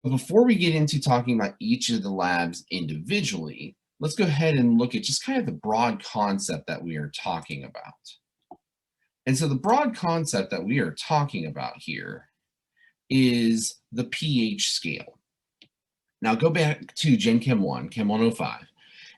But before we get into talking about each of the labs individually, let's go ahead and look at just kind of the broad concept that we are talking about. And so the broad concept that we are talking about here is the pH scale. Now go back to Gen Chem 1, Chem 105,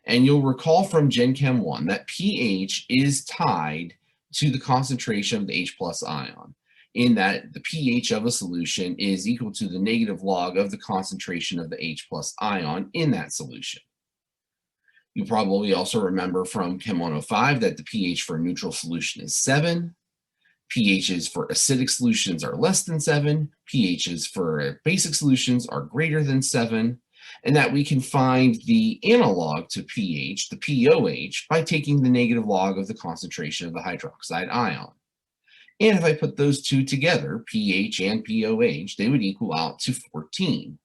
and you'll recall from Gen Chem 1 that pH is tied to the concentration of the H plus ion, in that the pH of a solution is equal to the negative log of the concentration of the H plus ion in that solution. You probably also remember from Chem 105 that the pH for a neutral solution is 7. pHs for acidic solutions are less than 7. pHs for basic solutions are greater than 7. And that we can find the analog to pH, the POH, by taking the negative log of the concentration of the hydroxide ion. And if I put those two together, pH and POH, they would equal out to 14.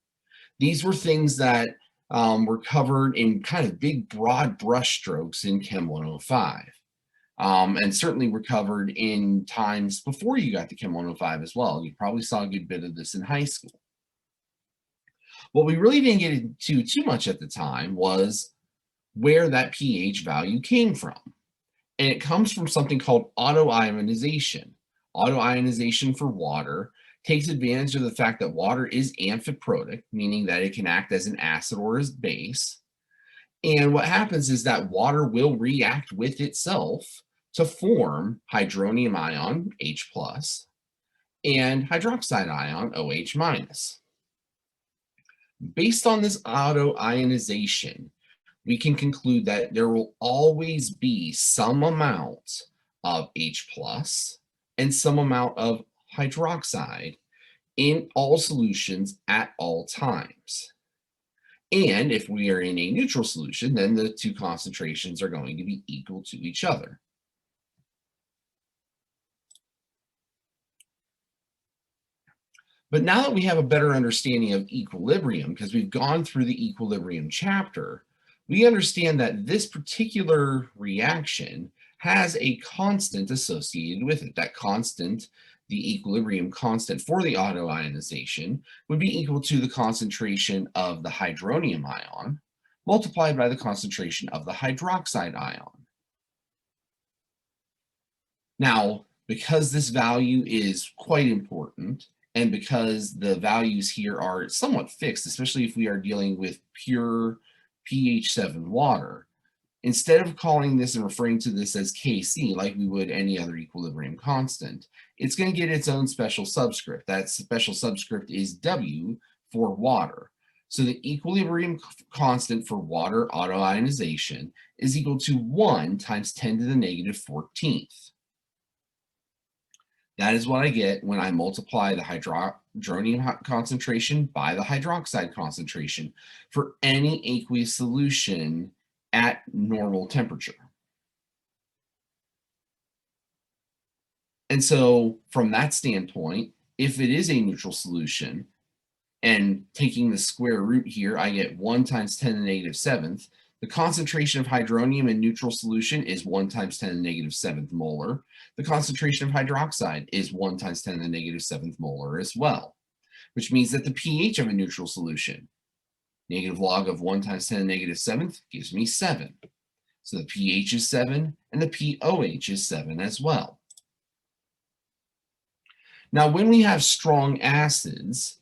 These were things that were covered in kind of big, broad brush strokes in Chem 105. And certainly were covered in times before you got to Chem 105 as well. You probably saw a good bit of this in high school. What we really didn't get into too much at the time was where that pH value came from. And it comes from something called autoionization. Autoionization for water takes advantage of the fact that water is amphiprotic, meaning that it can act as an acid or as base. And what happens is that water will react with itself to form hydronium ion, H+, and hydroxide ion, OH-. Based on this autoionization, we can conclude that there will always be some amount of H+ and some amount of hydroxide in all solutions at all times. And if we are in a neutral solution, then the two concentrations are going to be equal to each other. But now that we have a better understanding of equilibrium, because we've gone through the equilibrium chapter, we understand that this particular reaction has a constant associated with it. That constant, the equilibrium constant for the autoionization, would be equal to the concentration of the hydronium ion multiplied by the concentration of the hydroxide ion. Now, because this value is quite important, and because the values here are somewhat fixed, especially if we are dealing with pure pH 7 water, instead of calling this and referring to this as Kc like we would any other equilibrium constant, it's going to get its own special subscript. That special subscript is W for water. So the equilibrium constant for water autoionization is equal to 1 times 10 to the negative 14th. That is what I get when I multiply the hydronium concentration by the hydroxide concentration for any aqueous solution at normal temperature. And so from that standpoint, if it is a neutral solution, and taking the square root here, I get 1 times 10 to the negative 7th. The concentration of hydronium in neutral solution is 1 times 10 to the negative 7th molar. The concentration of hydroxide is 1 times 10 to the negative 7th molar as well, which means that the pH of a neutral solution, negative log of 1 times 10 to the negative 7th, gives me 7. So the pH is 7 and the POH is 7 as well. Now, when we have strong acids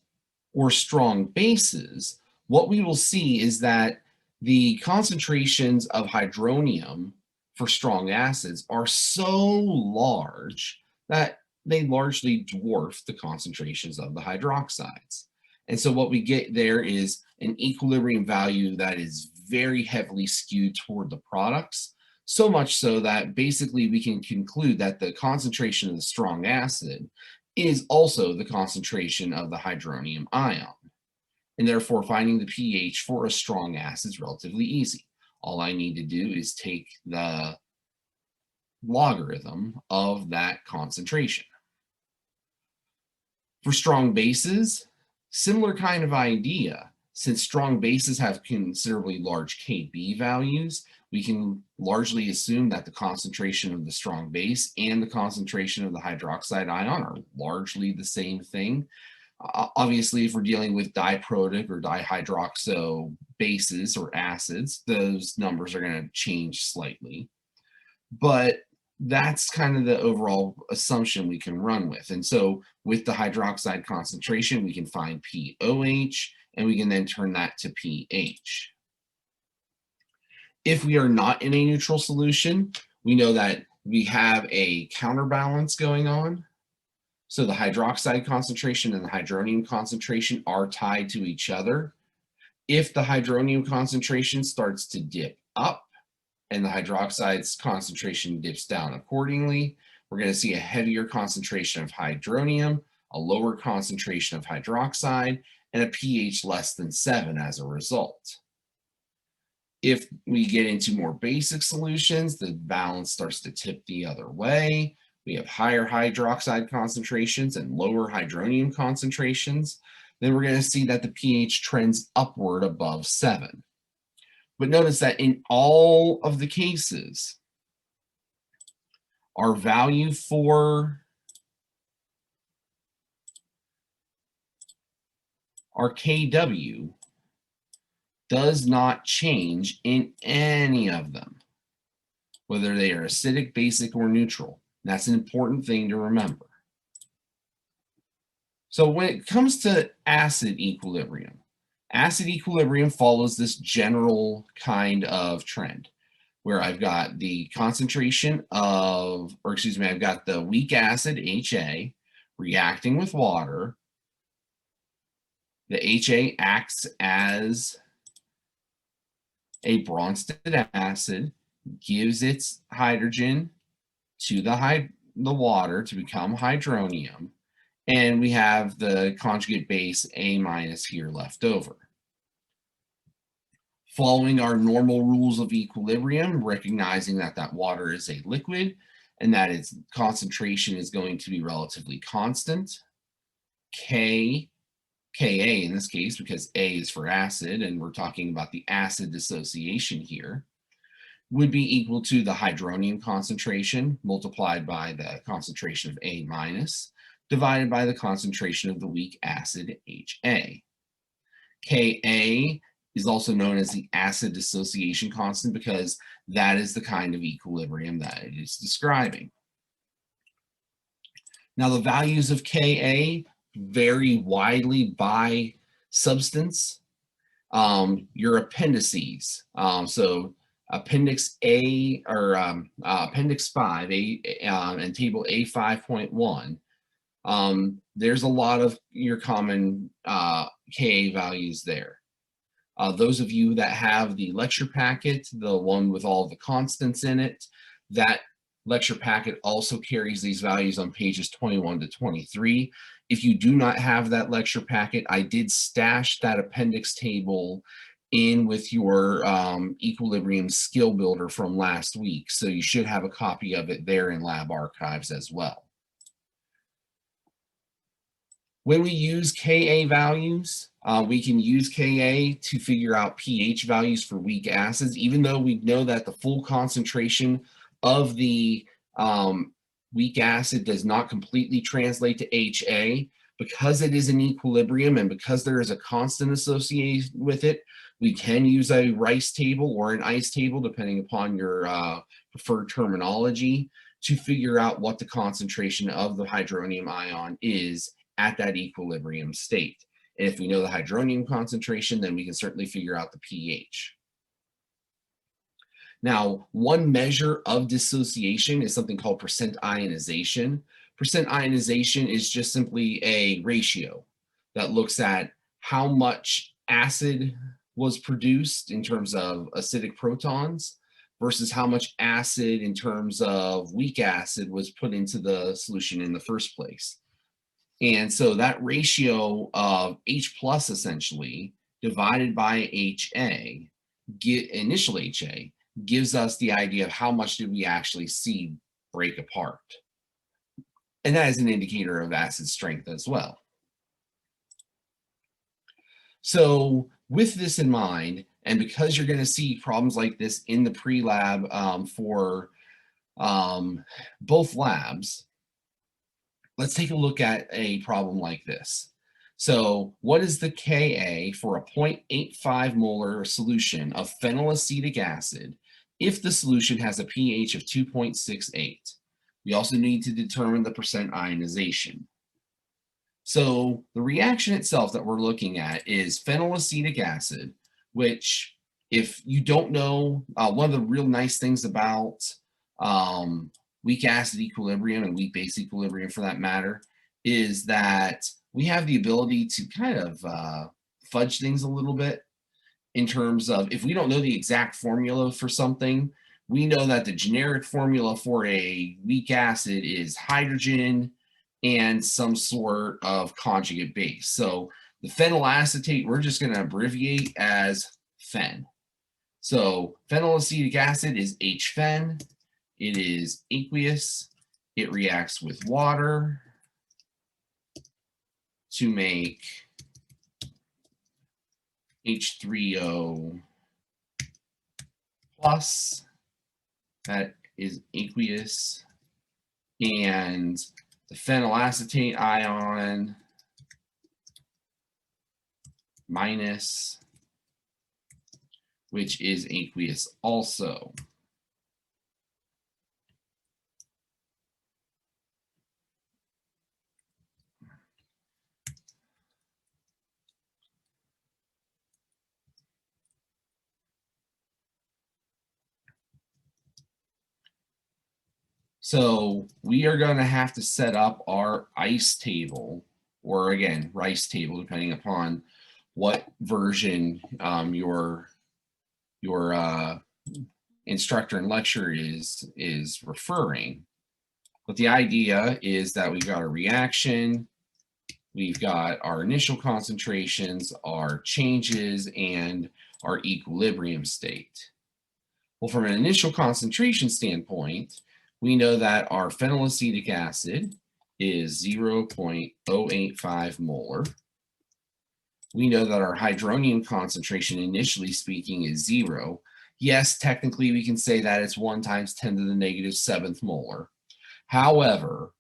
or strong bases, what we will see is that the concentrations of hydronium for strong acids are so large that they largely dwarf the concentrations of the hydroxides. And so what we get there is an equilibrium value that is very heavily skewed toward the products, so much so that basically we can conclude that the concentration of the strong acid is also the concentration of the hydronium ion. And therefore, finding the pH for a strong acid is relatively easy. All I need to do is take the logarithm of that concentration. For strong bases, similar kind of idea. Since strong bases have considerably large Kb values, we can largely assume that the concentration of the strong base and the concentration of the hydroxide ion are largely the same thing. Obviously, if we're dealing with diprotic or dihydroxo bases or acids, those numbers are going to change slightly. But that's kind of the overall assumption we can run with. And so with the hydroxide concentration, we can find POH, and we can then turn that to pH. If we are not in a neutral solution, we know that we have a counterbalance going on. So the hydroxide concentration and the hydronium concentration are tied to each other. If the hydronium concentration starts to dip up and the hydroxide's concentration dips down accordingly, we're going to see a heavier concentration of hydronium, a lower concentration of hydroxide, and a pH less than 7 as a result. If we get into more basic solutions, the balance starts to tip the other way. We have higher hydroxide concentrations and lower hydronium concentrations. Then we're going to see that the pH trends upward above 7. But notice that in all of the cases, our value for our Kw does not change in any of them, whether they are acidic, basic, or neutral. That's an important thing to remember. So when it comes to acid equilibrium follows this general kind of trend where I've got the concentration of, or excuse me, I've got the weak acid, HA, reacting with water. The HA acts as a Bronsted acid, gives its hydrogen to the water to become hydronium, and we have the conjugate base A minus here left over. Following our normal rules of equilibrium, recognizing that that water is a liquid and that its concentration is going to be relatively constant, Ka in this case, because A is for acid, and we're talking about the acid dissociation here, would be equal to the hydronium concentration multiplied by the concentration of A minus, divided by the concentration of the weak acid HA. Ka is also known as the acid dissociation constant because that is the kind of equilibrium that it is describing. Now, the values of Ka vary widely by substance. Your appendices, so Appendix A or Appendix 5 and Table A5.1, there's a lot of your common Ka values there. Those of you that have the lecture packet, the one with all the constants in it, that lecture packet also carries these values on pages 21 to 23. If you do not have that lecture packet, I did stash that appendix table in with your equilibrium skill builder from last week. So you should have a copy of it there in lab archives as well. When we use Ka values, we can use Ka to figure out pH values for weak acids, even though we know that the full concentration of the weak acid does not completely translate to HA. Because it is an equilibrium and because there is a constant associated with it, we can use a Rice table or an ICE table, depending upon your preferred terminology, to figure out what the concentration of the hydronium ion is at that equilibrium state. And if we know the hydronium concentration, then we can certainly figure out the pH. Now, one measure of dissociation is something called percent ionization. Percent ionization is just simply a ratio that looks at how much acid was produced in terms of acidic protons versus how much acid in terms of weak acid was put into the solution in the first place. And so that ratio of H plus essentially divided by HA, initial HA, gives us the idea of how much did we actually see break apart. And that is an indicator of acid strength as well. So with this in mind, and because you're going to see problems like this in the pre-lab for both labs, let's take a look at a problem like this. So what is the Ka for a 0.85 molar solution of phenylacetic acid if the solution has a pH of 2.68? We also need to determine the percent ionization. So the reaction itself that we're looking at is phenylacetic acid, which if you don't know, one of the real nice things about weak acid equilibrium and weak base equilibrium for that matter is that we have the ability to kind of fudge things a little bit in terms of if we don't know the exact formula for something, we know that the generic formula for a weak acid is hydrogen and some sort of conjugate base. So the phenylacetate, we're just going to abbreviate as phen. So phenylacetic acid is H-phen. It is aqueous. It reacts with water to make H3O plus. That is aqueous. And the phenylacetate ion minus, which is aqueous also. So we are going to have to set up our ICE table, or again, RICE table, depending upon what version your instructor and lecturer is referring. But the idea is that we've got a reaction, we've got our initial concentrations, our changes, and our equilibrium state. Well, from an initial concentration standpoint, we know that our phenylacetic acid is 0.085 molar. We know that our hydronium concentration, initially speaking, is 0. Yes, technically we can say that it's 1 times 10 to the negative 7th molar. However,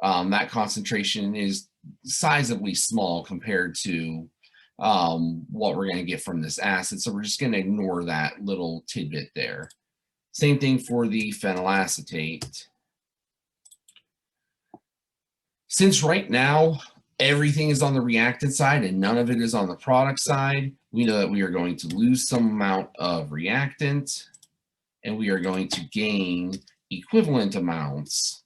that concentration is sizably small compared to what we're going to get from this acid. So we're just going to ignore that little tidbit there. Same thing for the phenylacetate. Since right now, everything is on the reactant side and none of it is on the product side, we know that we are going to lose some amount of reactant and we are going to gain equivalent amounts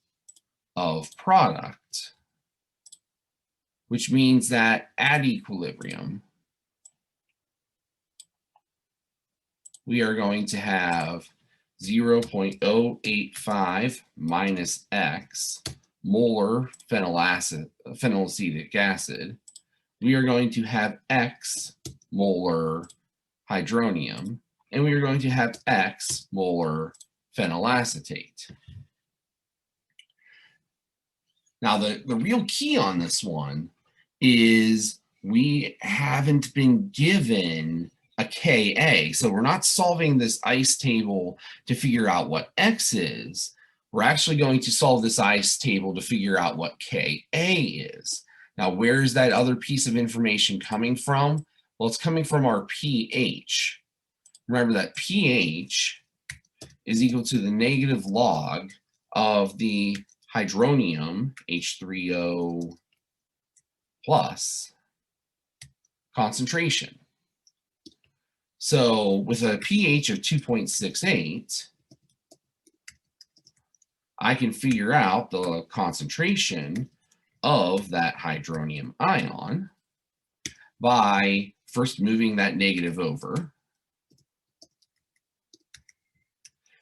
of product, which means that at equilibrium, we are going to have 0.085 minus X molar phenylacetic acid. We are going to have X molar hydronium, and we are going to have X molar phenylacetate. Now, the real key on this one is we haven't been given a Ka. So we're not solving this ICE table to figure out what X is. We're actually going to solve this ICE table to figure out what Ka is. Now, where is that other piece of information coming from? Well, it's coming from our pH. Remember that pH is equal to the negative log of the hydronium, H3O plus, concentration. So with a pH of 2.68, I can figure out the concentration of that hydronium ion by first moving that negative over.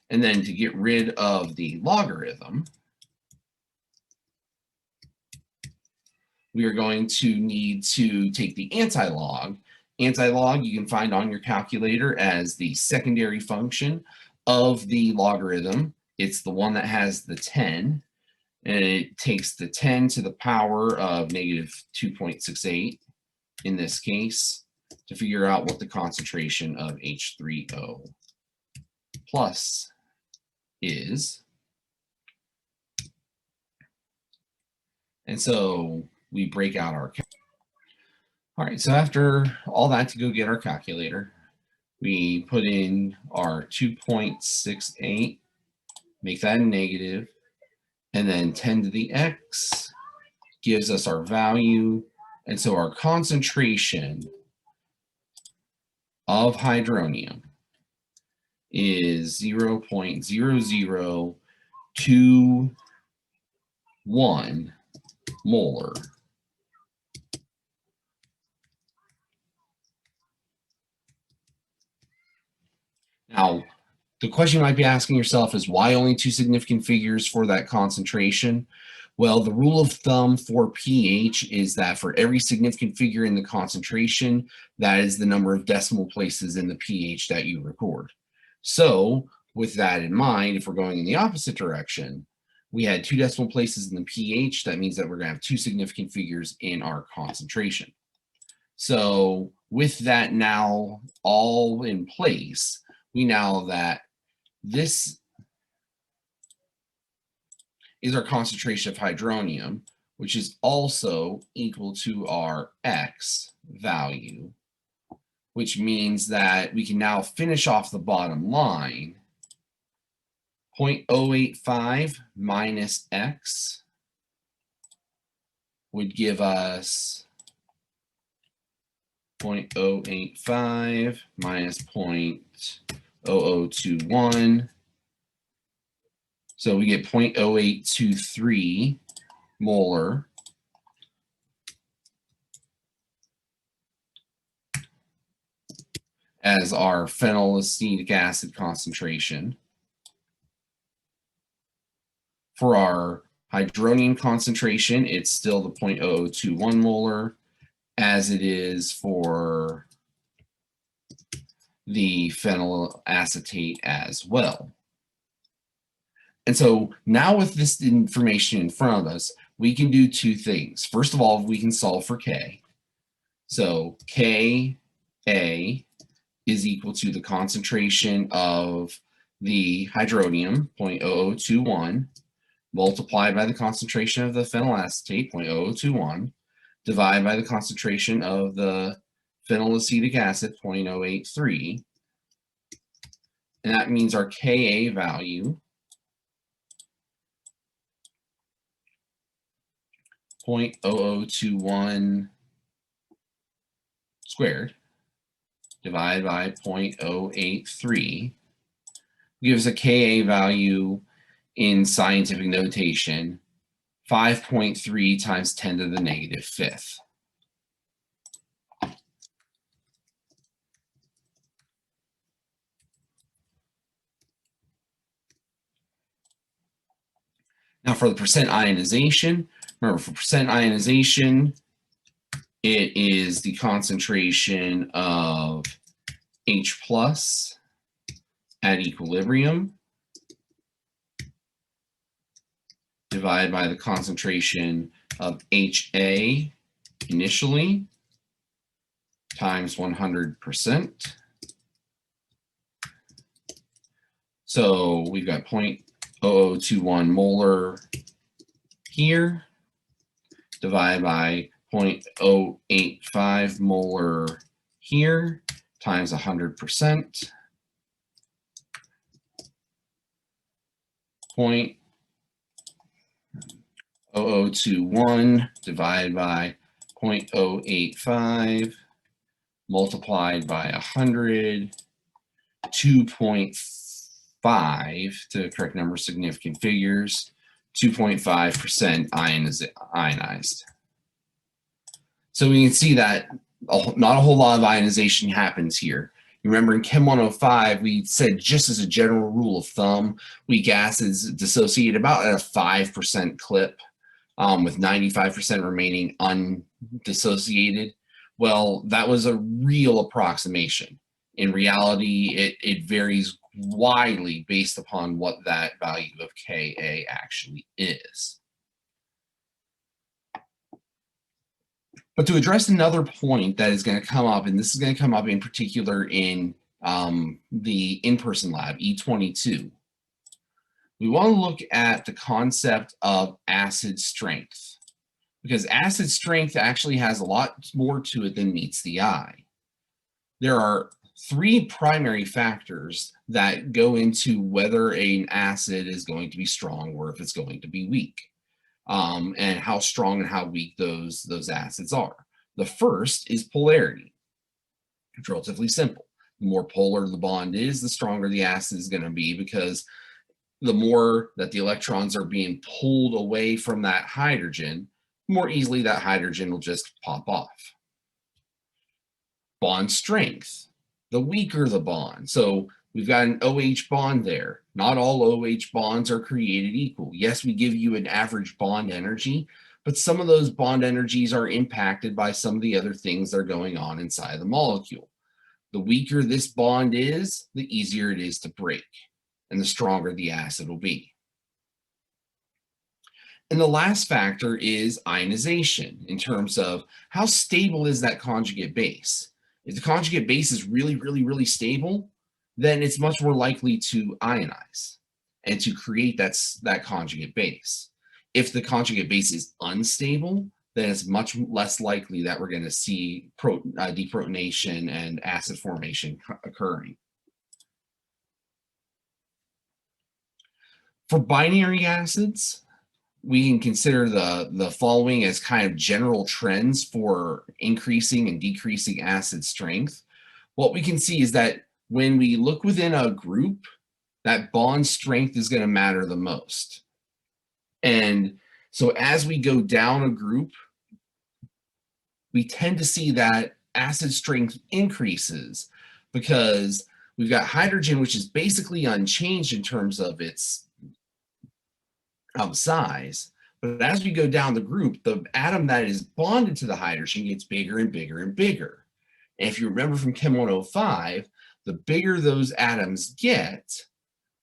And then to get rid of the logarithm, we are going to need to take the anti-log. Anti-log you can find on your calculator as the secondary function of the logarithm. It's the one that has the 10, and it takes the 10 to the power of negative 2.68 in this case to figure out what the concentration of H3O plus is. And so we break out our. All right, so after all that to go get our calculator, we put in our 2.68, make that a negative, and then 10 to the x gives us our value. And so our concentration of hydronium is 0.0021 molar. Now, the question you might be asking yourself is why only two significant figures for that concentration? Well, the rule of thumb for pH is that for every significant figure in the concentration, that is the number of decimal places in the pH that you record. So with that in mind, if we're going in the opposite direction, we had 2 decimal places in the pH. That means that we're going to have 2 significant figures in our concentration. So with that now all in place, we know that this is our concentration of hydronium, which is also equal to our X value, which means that we can now finish off the bottom line. 0.085 minus X would give us 0.085 minus 0.0021. So we get 0.0823 molar as our phenylacetic acid concentration. For our hydronium concentration, it's still the 0.0021 molar, as it is for the phenylacetate as well. And so now with this information in front of us, we can do two things. First of all, we can solve for K. So Ka is equal to the concentration of the hydronium, 0.0021, multiplied by the concentration of the phenylacetate, 0.0021, divided by the concentration of the phenylacetic acid, 0.083. And that means our Ka value, 0.0021 squared divided by 0.083 gives a Ka value in scientific notation 5.3 times 10 to the negative fifth. Now for the percent ionization, remember for percent ionization, it is the concentration of H plus at equilibrium divided by the concentration of HA initially times 100%. So we've got 0.0021 molar here divided by 0.085 molar here times 100%. 0.0021 divided by 0.085 multiplied by 100, 2.5 to the correct number of significant figures, 2.5% ionized. So we can see that not a whole lot of ionization happens here. Remember in Chem 105, we said just as a general rule of thumb, weak acids dissociate about at a 5% clip, with 95% remaining undissociated. Well, that was a real approximation. In reality, it varies widely based upon what that value of Ka actually is. But to address another point that is going to come up, and this is going to come up in particular in the in-person lab, E22, we want to look at the concept of acid strength. because acid strength actually has a lot more to it than meets the eye. There are three primary factors that go into whether an acid is going to be strong or if it's going to be weak, and how strong and how weak those acids are. The first is polarity. It's relatively simple. The more polar the bond is, the stronger the acid is going to be, because the more that the electrons are being pulled away from that hydrogen, more easily that hydrogen will just pop off. Bond strength. The weaker the bond. So we've got an OH bond there. Not all OH bonds are created equal. Yes, we give you an average bond energy, but some of those bond energies are impacted by some of the other things that are going on inside the molecule. The weaker this bond is, the easier it is to break, and the stronger the acid will be. And the last factor is ionization, in terms of how stable is that conjugate base. If the conjugate base is really, really, really stable, then it's much more likely to ionize and to create that conjugate base. If the conjugate base is unstable, then it's much less likely that we're going to see deprotonation and acid formation occurring. For binary acids, we can consider the following as kind of general trends for increasing and decreasing acid strength. What we can see is that when we look within a group, that bond strength is going to matter the most. And so as we go down a group, we tend to see that acid strength increases, because we've got hydrogen, which is basically unchanged in terms of its size. But as we go down the group, the atom that is bonded to the hydrogen gets bigger and bigger and bigger. And if you remember from Chem 105, the bigger those atoms get,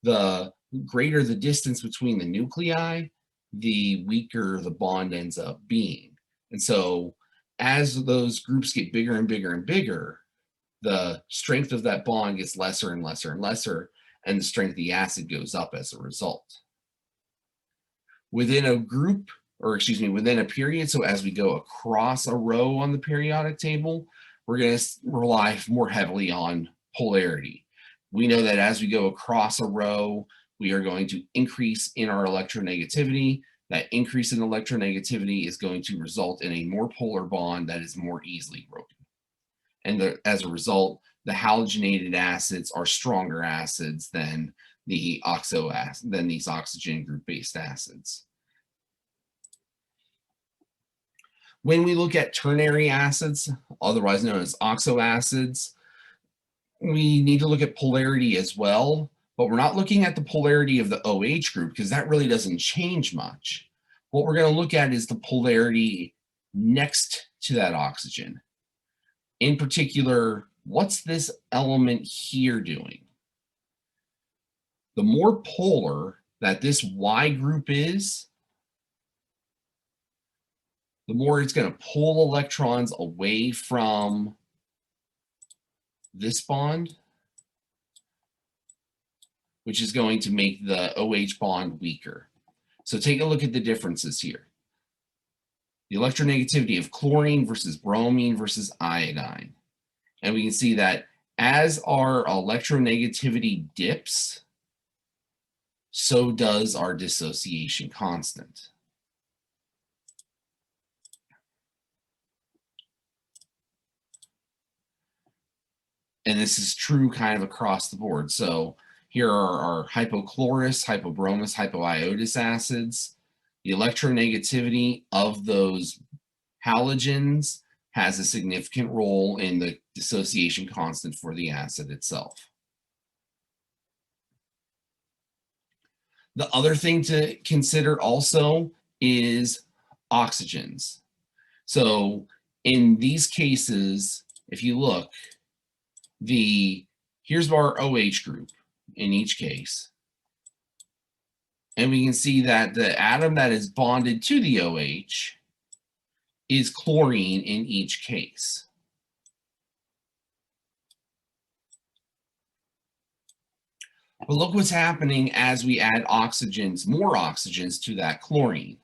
the greater the distance between the nuclei, the weaker the bond ends up being. And so as those groups get bigger and bigger and bigger, the strength of that bond gets lesser and lesser and lesser, and the strength of the acid goes up as a result. Within a group, or excuse me, within a period, so as we go across a row on the periodic table, we're going to rely more heavily on polarity. We know that as we go across a row, we are going to increase in our electronegativity. That increase in electronegativity is going to result in a more polar bond that is more easily broken. And as a result, the halogenated acids are stronger acids than these oxygen group-based acids. When we look at ternary acids, otherwise known as oxyacids, we need to look at polarity as well, but we're not looking at the polarity of the OH group, because that really doesn't change much. What we're going to look at is the polarity next to that oxygen. In particular, what's this element here doing? The more polar that this Y group is, the more it's going to pull electrons away from this bond, which is going to make the OH bond weaker. So take a look at the differences here. The electronegativity of chlorine versus bromine versus iodine. And we can see that as our electronegativity dips, so does our dissociation constant. And this is true kind of across the board. So here are our hypochlorous, hypobromous, hypoiodous acids. The electronegativity of those halogens has a significant role in the dissociation constant for the acid itself. The other thing to consider also is oxygens. So in these cases, if you look, here's our OH group in each case. And we can see that the atom that is bonded to the OH is chlorine in each case. But look what's happening as we add oxygens, more oxygens to that chlorine.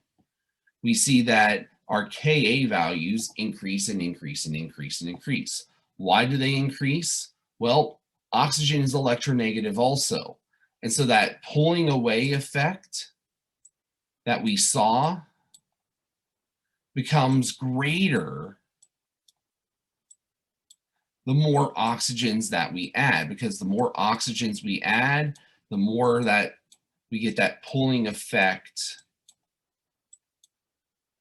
We see that our Ka values increase and increase and increase and increase. Why do they increase? Well, oxygen is electronegative also. And so that pulling away effect that we saw becomes greater the more oxygens that we add, because the more oxygens we add, the more that we get that pulling effect,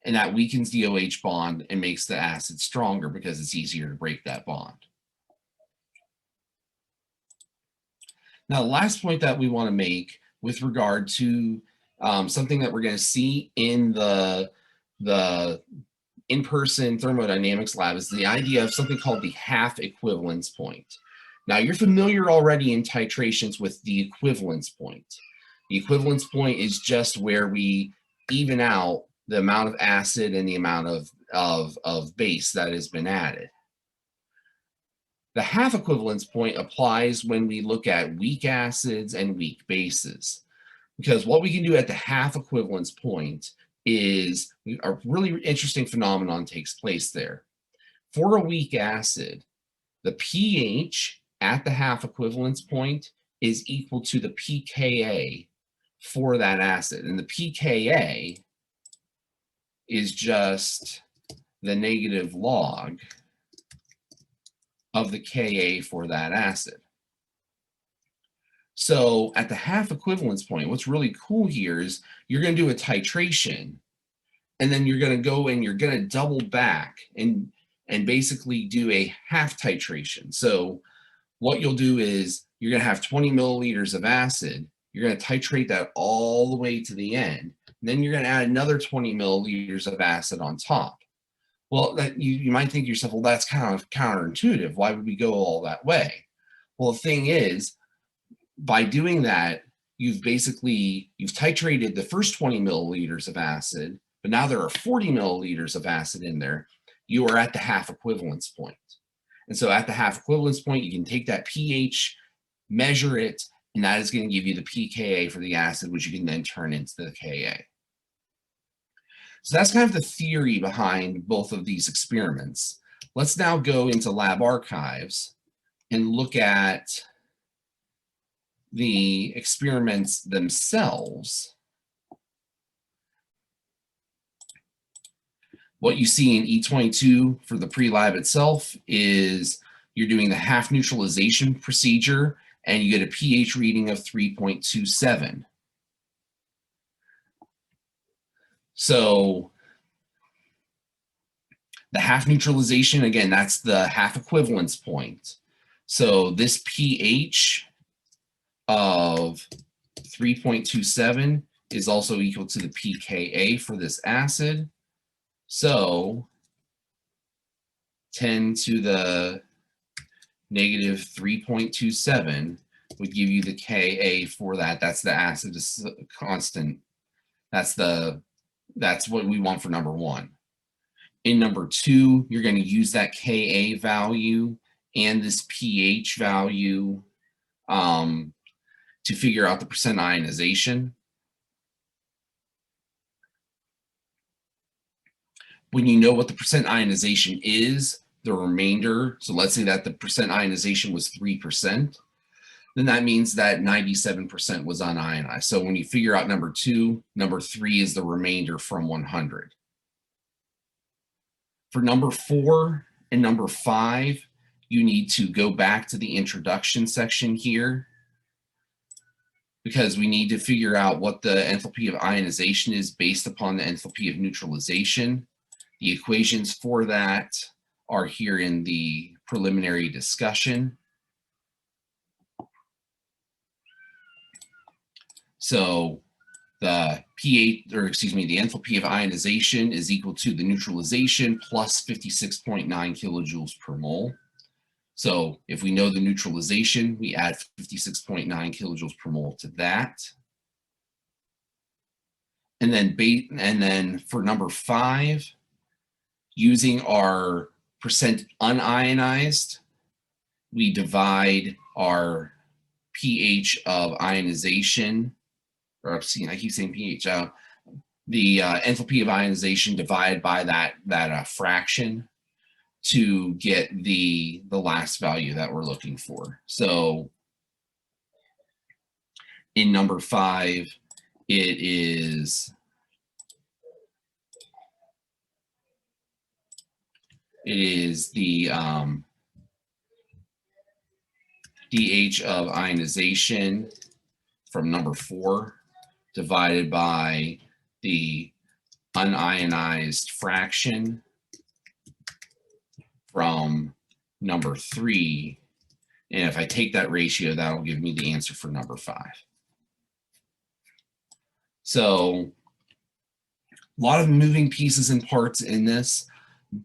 and that weakens the OH bond and makes the acid stronger because it's easier to break that bond. Now, the last point that we want to make with regard to something that we're going to see in the in-person thermodynamics lab is the idea of something called the half equivalence point. Now, you're familiar already in titrations with the equivalence point. The equivalence point is just where we even out the amount of acid and the amount of base that has been added. The half equivalence point applies when we look at weak acids and weak bases, because what we can do at the half equivalence point is a really interesting phenomenon takes place there. For a weak acid, the pH at the half equivalence point is equal to the pKa for that acid. And the pKa is just the negative log of the Ka for that acid. So at the half equivalence point, what's really cool here is you're going to do a titration, and then you're going to go and you're going to double back and basically do a half titration. So what you'll do is you're going to have 20 milliliters of acid. You're going to titrate that all the way to the end. And then you're going to add another 20 milliliters of acid on top. Well, that you might think to yourself, well, that's kind of counterintuitive. Why would we go all that way? Well, the thing is, by doing that, you've titrated the first 20 milliliters of acid, but now there are 40 milliliters of acid in there. You are at the half equivalence point. And so at the half equivalence point, you can take that pH, measure it, and that is going to give you the pKa for the acid, which you can then turn into the Ka. So that's kind of the theory behind both of these experiments. Let's now go into lab archives and look at the experiments themselves. What you see in E22 for the pre-lab itself is you're doing the half neutralization procedure, and you get a pH reading of 3.27. So the half neutralization, again, that's the half equivalence point. So this pH of 3.27 is also equal to the pKa for this acid. So 10 to the negative 3.27 would give you the Ka for that. That's the acid constant. That's what we want for number one. In number two, you're going to use that Ka value and this pH value to figure out the percent ionization. When you know what the percent ionization is, the remainder, so let's say that the percent ionization was 3%, then that means that 97% was unionized. So when you figure out number two, number three is the remainder from 100. For number four and number five, you need to go back to the introduction section here, because we need to figure out what the enthalpy of ionization is based upon the enthalpy of neutralization. The equations for that are here in the preliminary discussion. So the pH, or excuse me, the enthalpy of ionization is equal to the neutralization plus 56.9 kilojoules per mole. So if we know the neutralization, we add 56.9 kilojoules per mole to that. And then for number five, using our percent unionized, we divide our pH of ionization, or I keep saying pH, enthalpy of ionization divided by that fraction to get the last value that we're looking for. So in number 5, it is the dH of ionization from number 4 divided by the unionized fraction from number 3. And if I take that ratio, that'll give me the answer for number 5. So a lot of moving pieces and parts in this,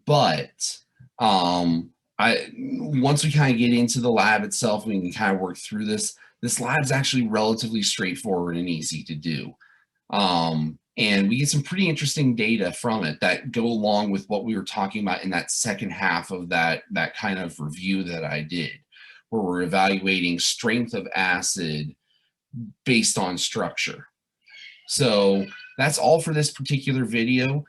but once we kind of get into the lab itself, we can kind of work through this. This lab's actually relatively straightforward and easy to do. And we get some pretty interesting data from it that go along with what we were talking about in that second half of that kind of review that I did, where we're evaluating strength of acid based on structure. So that's all for this particular video.